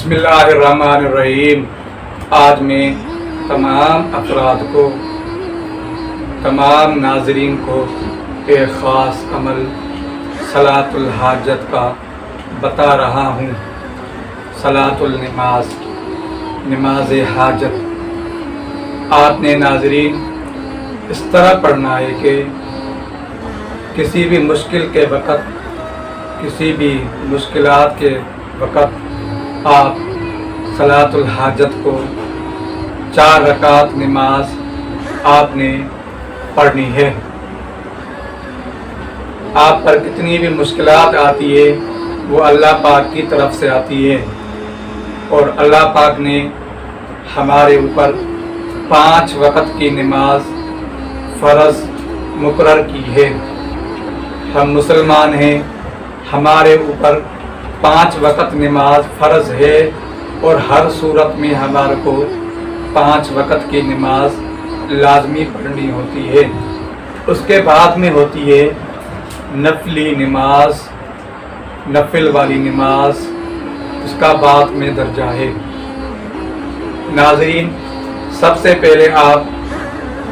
بسم اللہ الرحمن الرحیم۔ آج میں تمام افراد کو، تمام ناظرین کو ایک خاص عمل صلاۃ الحاجت کا بتا رہا ہوں۔ صلاۃ النماز، نماز حاجت۔ آپ نے ناظرین اس طرح پڑھنا ہے کہ کسی بھی مشکل کے وقت، کسی بھی مشکلات کے وقت آپ صلاۃ الحاجت کو 4 رکعت نماز آپ نے پڑھنی ہے۔ آپ پر کتنی بھی مشکلات آتی ہے وہ اللہ پاک کی طرف سے آتی ہے، اور اللہ پاک نے ہمارے اوپر 5 وقت کی نماز فرض مقرر کی ہے۔ ہم مسلمان ہیں، ہمارے اوپر 5 وقت نماز فرض ہے، اور ہر صورت میں ہمارے کو 5 وقت کی نماز لازمی پڑھنی ہوتی ہے۔ اس کے بعد میں ہوتی ہے نفلی نماز، نفل والی نماز، اس کا بعد میں درجہ ہے۔ ناظرین، سب سے پہلے آپ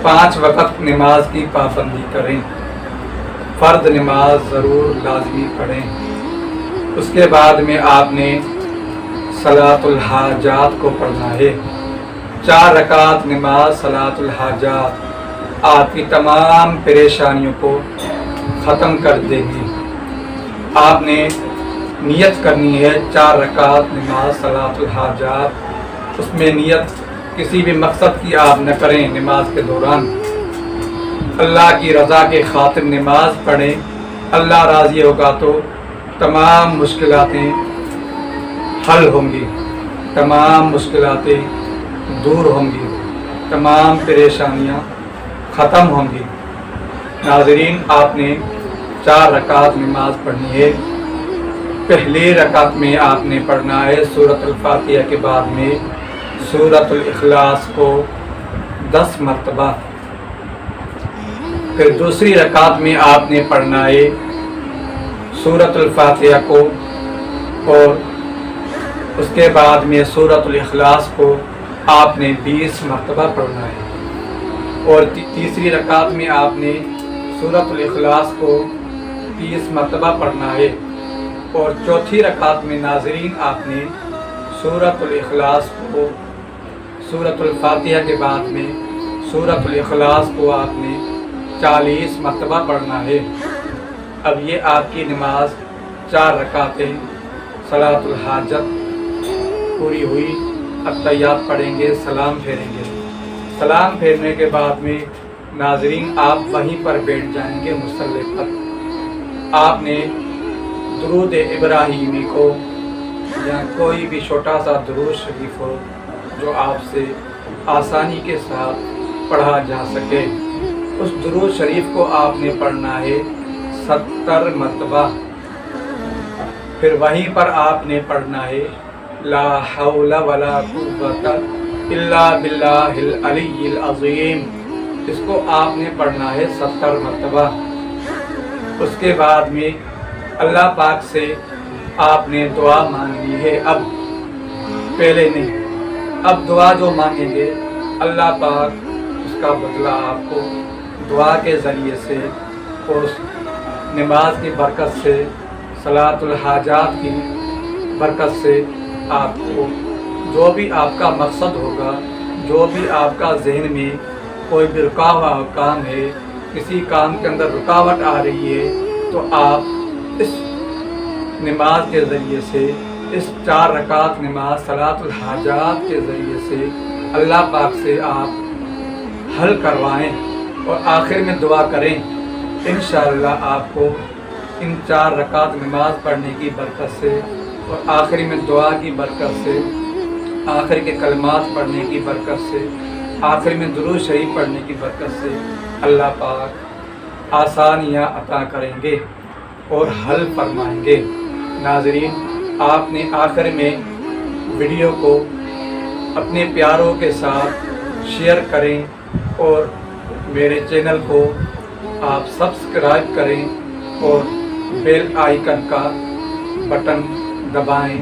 5 وقت نماز کی پابندی کریں، فرض نماز ضرور لازمی پڑھیں۔ اس کے بعد میں آپ نے صلاۃ الحاجات کو پڑھنا ہے۔ 4 رکعت نماز صلاۃ الحاجات آپ کی تمام پریشانیوں کو ختم کر دے گی۔ آپ نے نیت کرنی ہے 4 رکعت نماز صلاۃ الحاجات۔ اس میں نیت کسی بھی مقصد کی آپ نہ کریں۔ نماز کے دوران اللہ کی رضا کے خاطر نماز پڑھیں۔ اللہ راضی ہوگا تو تمام مشکلاتیں حل ہوں گی، تمام مشکلاتیں دور ہوں گی، تمام پریشانیاں ختم ہوں گی۔ ناظرین، آپ نے 4 رکعت نماز پڑھنی ہے۔ پہلی رکعت میں آپ نے پڑھنا ہے سورۃ الفاتحہ کے بعد میں سورۃ الاخلاص کو 10 مرتبہ۔ پھر دوسری رکعت میں آپ نے پڑھنا ہے سورۃ الفاتحہ کو، اور اس کے بعد میں سورۃ الاخلاص کو آپ نے 20 مرتبہ پڑھنا ہے، اور تیسری رکعت میں آپ نے سورۃ الاخلاص کو 30 مرتبہ پڑھنا ہے، اور چوتھی رکعت میں ناظرین آپ نے سورۃ الاخلاص کو، سورۃ الفاتحہ کے بعد میں سورۃ الاخلاص کو آپ نے 40 مرتبہ پڑھنا ہے۔ اب یہ آپ کی نماز 4 رکعتیں صلاۃ الحاجت پوری ہوئی۔ اب تحیات پڑھیں گے، سلام پھیریں گے۔ سلام پھیرنے کے بعد میں ناظرین آپ وہیں پر بیٹھ جائیں گے مصلی پر۔ آپ نے درود ابراہیمی کو یا کوئی بھی چھوٹا سا درود شریف ہو جو آپ سے آسانی کے ساتھ پڑھا جا سکے، اس درود شریف کو آپ نے پڑھنا ہے 70 مرتبہ۔ پھر وہیں پر آپ نے پڑھنا ہے لا حول ولا قوت الا باللہ العلی العظیم۔ اس کو آپ نے پڑھنا ہے 70 مرتبہ۔ اس کے بعد میں اللہ پاک سے آپ نے دعا مانگنی ہے۔ اب پہلے نہیں، اب دعا جو مانگیں گے اللہ پاک اس کا بدلہ آپ کو دعا کے ذریعے سے، اور نماز کی برکت سے، صلاۃ الحاجات کی برکت سے آپ کو جو بھی آپ کا مقصد ہوگا، جو بھی آپ کا ذہن میں کوئی بھی رکا ہوا کام ہے، کسی کام کے اندر رکاوٹ آ رہی ہے، تو آپ اس نماز کے ذریعے سے، اس 4 رکعت نماز صلاۃ الحاجات کے ذریعے سے اللہ پاک سے آپ حل کروائیں، اور آخر میں دعا کریں۔ انشاءاللہ آپ کو ان 4 رکعت نماز پڑھنے کی برکت سے، اور آخری میں دعا کی برکت سے، آخر کے کلمات پڑھنے کی برکت سے، آخر میں درود شریف پڑھنے کی برکت سے اللہ پاک آسانیاں عطا کریں گے اور حل فرمائیں گے۔ ناظرین، آپ نے آخر میں ویڈیو کو اپنے پیاروں کے ساتھ شیئر کریں، اور میرے چینل کو آپ سبسکرائب کریں، اور بیل آئیکن کا بٹن دبائیں